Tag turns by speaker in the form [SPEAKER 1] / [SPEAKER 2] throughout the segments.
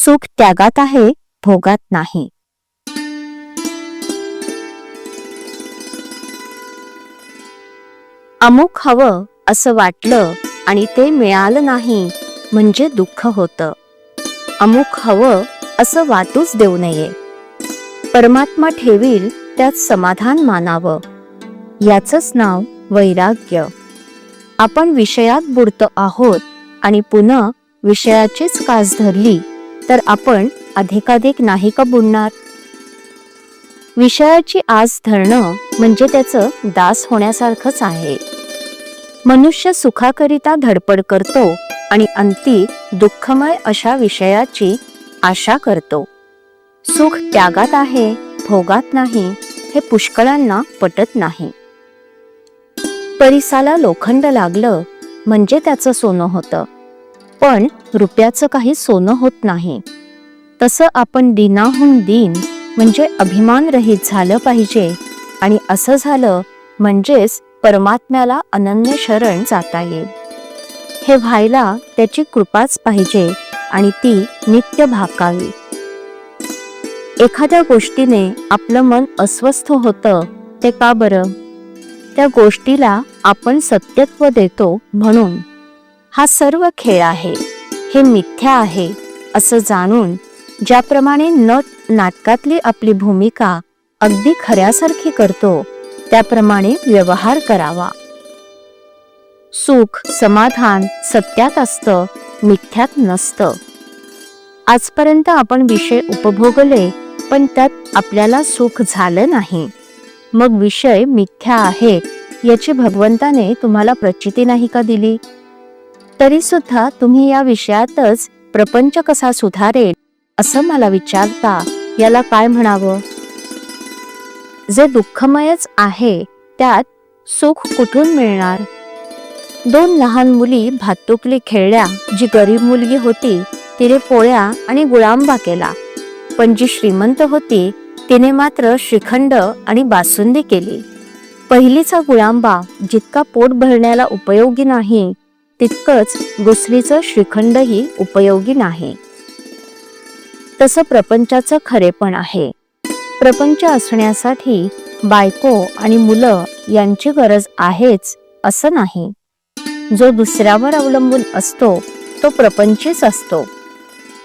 [SPEAKER 1] सुख त्यागात आहे, भोगात नाही. अमुक हवं असं वाटलं आणि ते मिळालं नाही म्हणजे दुःख होतं. अमुक हवं असं वाटूच देऊ नये. परमात्मा ठेवील त्यात समाधान मानावं. याचंच नाव वैराग्य. आपण विषयात बुडतो आहोत आणि पुन्हा विषयाचीच कास धरली तर आपण अधिकाधिक नाही का बुडणार? विषयाची आस धरणं म्हणजे त्याचं दास होण्यासारखंच आहे. मनुष्य सुखाकरिता धडपड करतो आणि अंती दुःखमय अशा विषयाची आशा करतो. सुख त्यागात आहे, भोगात नाही हे पुष्कळांना पटत नाही. परिसाला लोखंड लागलं म्हणजे त्याचं सोनं होतं, पण रुपयाचं काही सोनं होत नाही. तसं आपण दीनाहून दीन म्हणजे अभिमान रहित झालं पाहिजे आणि असं झालं म्हणजेच परमात्म्याला अनन्य शरण जाता येईल. हे व्हायला त्याची कृपाच पाहिजे आणि ती नित्य भाकावी. एखाद्या गोष्टीने आपलं मन अस्वस्थ होतं ते का बरं? त्या गोष्टीला आपण सत्यत्व देतो म्हणून. हा सर्व खेळ आहे, हे मिथ्या आहे असं जाणून ज्याप्रमाणे नट नाटकातली आपली भूमिका अगदी खऱ्यासारखी करतो त्याप्रमाणे व्यवहार करावा. सुख समाधान सत्यात असतं, मिथ्यात नसतं. आजपर्यंत आपण विषय उपभोगले पण त्यात आपल्याला सुख झालं नाही. मग विषय मिथ्या आहेत याची भगवंताने तुम्हाला प्रचिती नाही का दिली? तरी सुद्धा तुम्ही या विषयातच प्रपंच कसा सुधारेल असं मला विचारता, याला काय म्हणावं? जे दुःखमयच आहे त्यात सुख कुठून मिळणार? 2 लहान मुली भातुकली खेळल्या. जी गरीब मुलगी होती तिने पोळ्या आणि गुळांबा केला, पण जी श्रीमंत होती तिने मात्र श्रीखंड आणि बासुंदी केली. पहिलीचा गुळांबा जितका पोट भरण्याला उपयोगी नाही तितकंच दुसरीचं श्रीखंडही उपयोगी नाही. तसं प्रपंचाचं खरेपण आहे. प्रपंच असण्यासाठी बायको आणि मुलं यांची गरज आहेच असं नाही. जो दुसऱ्यावर अवलंबून असतो तो प्रपंचीच असतो.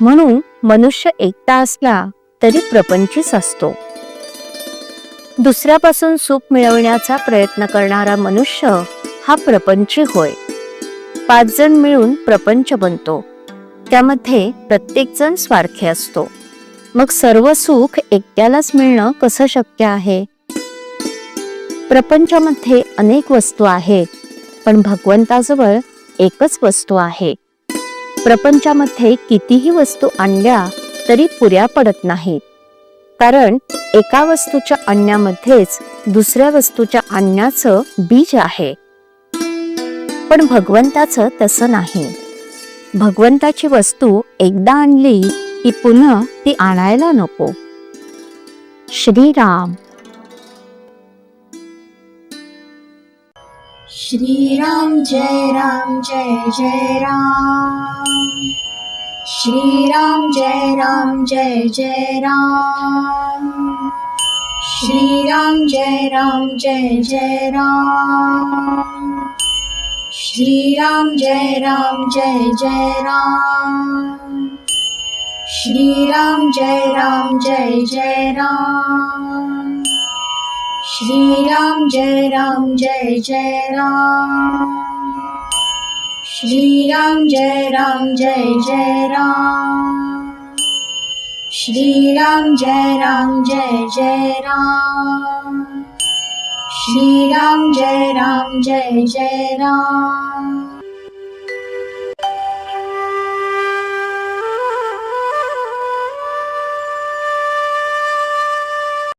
[SPEAKER 1] म्हणून मनुष्य एकटा असला तरी प्रपंचीच असतो. दुसऱ्यापासून सुख मिळवण्याचा प्रयत्न करणारा मनुष्य हा प्रपंची होय. 5 जण मिळून प्रपंच बनतो, त्यामध्ये प्रत्येक जण स्वार्थी असतो. मग सर्व सुख एकट्यालाच मिळणं कसं शक्य आहे? प्रपंचामध्ये अनेक वस्तू आहेत, पण भगवंताजवळ एकच वस्तू आहे. प्रपंचामध्ये कितीही वस्तू आणल्या तरी पुऱ्या पडत नाहीत, कारण एका वस्तूच्या आणण्यामध्येच दुसऱ्या वस्तूच्या आणण्याचं बीज आहे. पण भगवंताचं तसं नाही. भगवंताची वस्तू एकदा आणली की पुन्हा ती आणायला नको. श्रीराम.
[SPEAKER 2] श्रीराम जय राम जय जय राम. श्रीराम जय राम जय जय राम. श्रीराम जय राम जय जय राम. श्रीराम जय राम जय जय राम. श्रीराम जय राम जय जय राम. श्रीराम जय राम जय जय राम. श्रीराम जय राम जय जय राम. श्रीराम जय राम जय जय राम. श्रीराम जय राम जय जय राम.